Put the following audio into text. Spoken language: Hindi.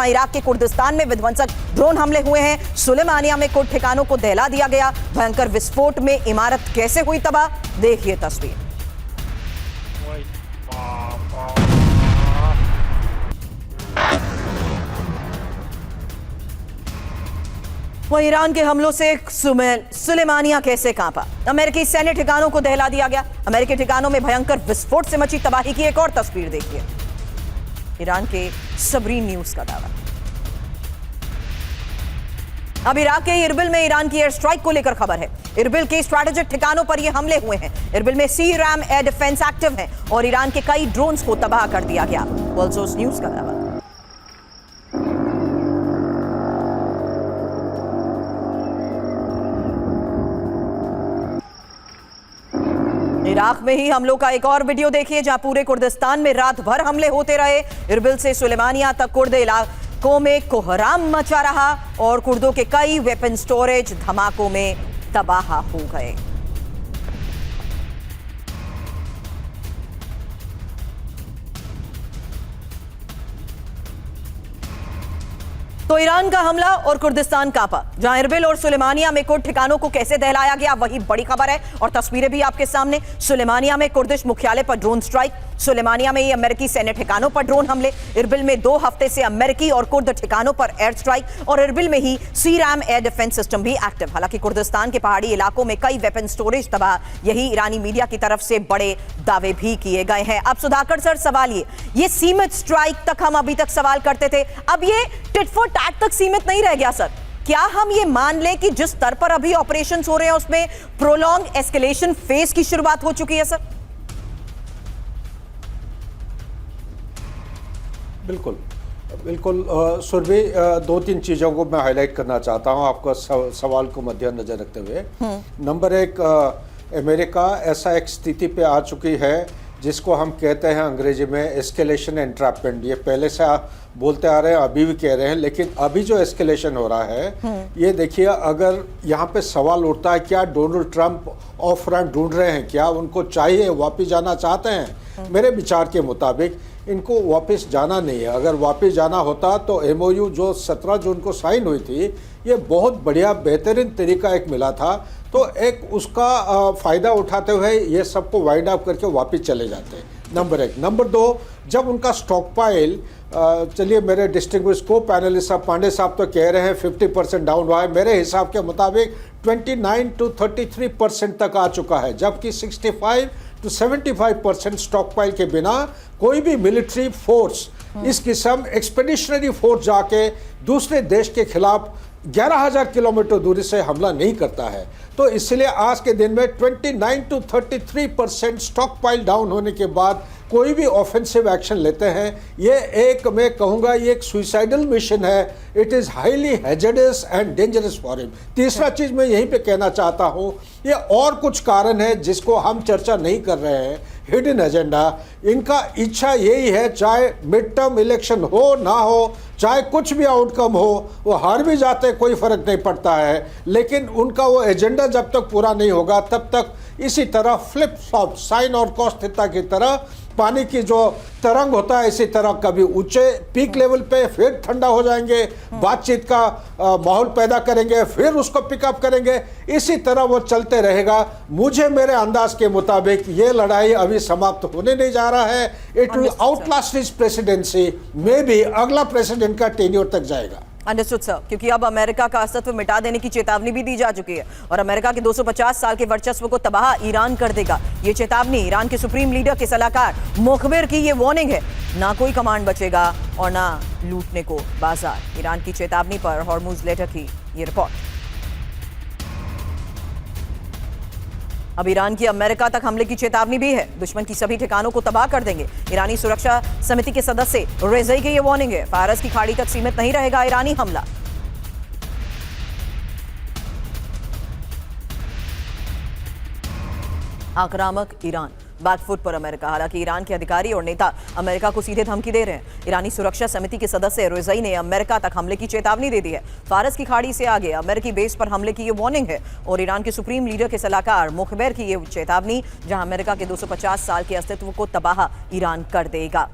जहां इराक के कुर्दिस्तान में विध्वंसक ड्रोन हमले हुए हैं। सुलेमानिया में कुछ ठिकानों को दहला दिया गया। भयंकर विस्फोट में इमारत कैसे हुई तबाह, देखिए तस्वीर। वह ईरान के हमलों से सुलेमानिया कैसे कांपा। अमेरिकी सैन्य ठिकानों को दहला दिया गया। अमेरिकी ठिकानों में भयंकर विस्फोट से मची तबाही की एक और तस्वीर देखिए। ईरान के सबरीन न्यूज का दावा। अब इराक के इरबिल में ईरान की एयर स्ट्राइक को लेकर खबर है। इरबिल के स्ट्रैटेजिक ठिकानों पर यह हमले हुए हैं। इरबिल में सी-रैम एयर डिफेंस एक्टिव है और ईरान के कई ड्रोन्स को तबाह कर दिया गया। वर्ल्ड सोर्स न्यूज का दावा। इराक में ही हमलों का एक और वीडियो देखिए, जहां पूरे कुर्दिस्तान में रात भर हमले होते रहे। इरबिल से सुलेमानिया तक कुर्द इलाकों में कोहराम मचा रहा और कुर्दों के कई वेपन स्टोरेज धमाकों में तबाह हो गए। तो ईरान का हमला और कुर्दिस्तान कांपा। जहां इरबिल और सुलेमानिया में कुर्द ठिकानों को कैसे दहलाया गया, वही बड़ी खबर है और तस्वीरें भी आपके सामने। सुलेमानिया में कुर्दिश मुख्यालय पर ड्रोन स्ट्राइक। सुलेमानिया में ये अमेरिकी सैन्य ठिकानों पर ड्रोन हमले। इरबिल में 2 हफ्ते से अमेरिकी और कुर्द ठिकानों पर एयर स्ट्राइक और इरबिल में ही सी-रैम एयर डिफेंस सिस्टम भी एक्टिव। हालांकि कुर्दिस्तान के पहाड़ी इलाकों में कई वेपन स्टोरेज तबाह। यही ईरानी मीडिया की तरफ से बड़े दावे भी किए गए हैं। अब सुधाकर सर, सवाल ये सीमित स्ट्राइक तक हम अभी तक सवाल करते थे, अब ये टिट फॉर टैट तक सीमित नहीं रह गया सर? क्या हम ये मान लें कि जिस स्तर पर अभी ऑपरेशंस हो रहे हैं उसमें प्रोलॉन्ग एस्केलेशन फेज की शुरुआत हो चुकी है सर? बिल्कुल बिल्कुल सुरभि, 2-3 चीज़ों को मैं हाईलाइट करना चाहता हूं आपका सवाल को मद्देनजर रखते हुए। नंबर 1, अमेरिका ऐसा एक स्थिति पे आ चुकी है जिसको हम कहते हैं अंग्रेजी में एस्केलेशन एंट्रैपमेंट। ये पहले से बोलते आ रहे हैं, अभी भी कह रहे हैं, लेकिन अभी जो एस्केलेशन हो रहा है ये देखिए, अगर यहाँ पे सवाल उठता है क्या डोनाल्ड ट्रंप ऑफ रैंप ढूंढ रहे हैं, क्या उनको चाहिए, वापस जाना चाहते हैं? मेरे विचार के मुताबिक इनको वापस जाना नहीं है। अगर वापस जाना होता तो एमओयू जो 17 जून को साइन हुई थी, ये बहुत बढ़िया बेहतरीन तरीका एक मिला था, तो एक उसका फ़ायदा उठाते हुए ये सबको वाइंड अप करके वापस चले जाते हैं। नंबर 1। नंबर 2, जब उनका स्टॉक पाइल, चलिए मेरे डिस्टिंग्विश को पैनलिस्ट साहब पांडे साहब तो कह रहे हैं 50% डाउन हुआ है, मेरे हिसाब के मुताबिक 29 to 33% तक आ चुका है, जबकि 65 to 75% स्टॉक पाइल के बिना कोई भी मिलिट्री फोर्स इस किस्म एक्सपेडिशनरी फोर्स जाके दूसरे देश के खिलाफ 11,000 किलोमीटर दूरी से हमला नहीं करता है। तो इसलिए आज के दिन में 29 to 33% स्टॉक पाइल डाउन होने के बाद कोई भी ऑफेंसिव एक्शन लेते हैं, ये एक, मैं कहूँगा ये एक सुइसाइडल मिशन है। It is highly hazardous and dangerous for him. तीसरा चीज़ मैं यहीं पे कहना चाहता हूँ, ये और कुछ कारण है जिसको हम चर्चा नहीं कर रहे हैं, हिडन एजेंडा। इनका इच्छा यही है, चाहे मिड टर्म इलेक्शन हो ना हो, चाहे कुछ भी आउटकम हो, वो हार भी जाते कोई फ़र्क नहीं पड़ता है, लेकिन उनका वो एजेंडा जब तक पूरा नहीं होगा तब तक इसी तरह फ्लिप फ्लॉप, साइन और कॉस थीटा की तरह पानी की जो तरंग होता है, इसी तरह कभी ऊंचे पीक लेवल पे, फिर ठंडा हो जाएंगे, बातचीत का माहौल पैदा करेंगे, फिर उसको पिकअप करेंगे, इसी तरह वो चलते रहेगा। मुझे मेरे अंदाज के मुताबिक ये लड़ाई अभी समाप्त होने नहीं जा रहा है। It will Outlast his presidency, may be अगला प्रेसिडेंट का टेन्योर तक जाएगा। अंडरस्टूड सर, क्योंकि अब अमेरिका का अस्तित्व मिटा देने की चेतावनी भी दी जा चुकी है और अमेरिका के 250 साल के वर्चस्व को तबाह ईरान कर देगा। ये चेतावनी ईरान के सुप्रीम लीडर के सलाहकार मुखबिर की ये वार्निंग है। ना कोई कमांड बचेगा और ना लूटने को बाजार। ईरान की चेतावनी पर हॉर्मुज लेटर की ये रिपोर्ट। अब ईरान की अमेरिका तक हमले की चेतावनी भी है। दुश्मन की सभी ठिकानों को तबाह कर देंगे। ईरानी सुरक्षा समिति के सदस्य रेज़ई की ये वार्निंग है। फारस की खाड़ी तक सीमित नहीं रहेगा ईरानी हमला। आक्रामक ईरान, बैकफुट पर अमेरिका। हालांकि ईरान के अधिकारी और नेता अमेरिका को सीधे धमकी दे रहे हैं। ईरानी सुरक्षा समिति के सदस्य रेज़ई ने अमेरिका तक हमले की चेतावनी दे दी है। फारस की खाड़ी से आगे अमेरिकी बेस पर हमले की ये वार्निंग है और ईरान के सुप्रीम लीडर के सलाहकार मुखबिर की ये चेतावनी, जहां अमेरिका के 250 साल के अस्तित्व को तबाह ईरान कर देगा।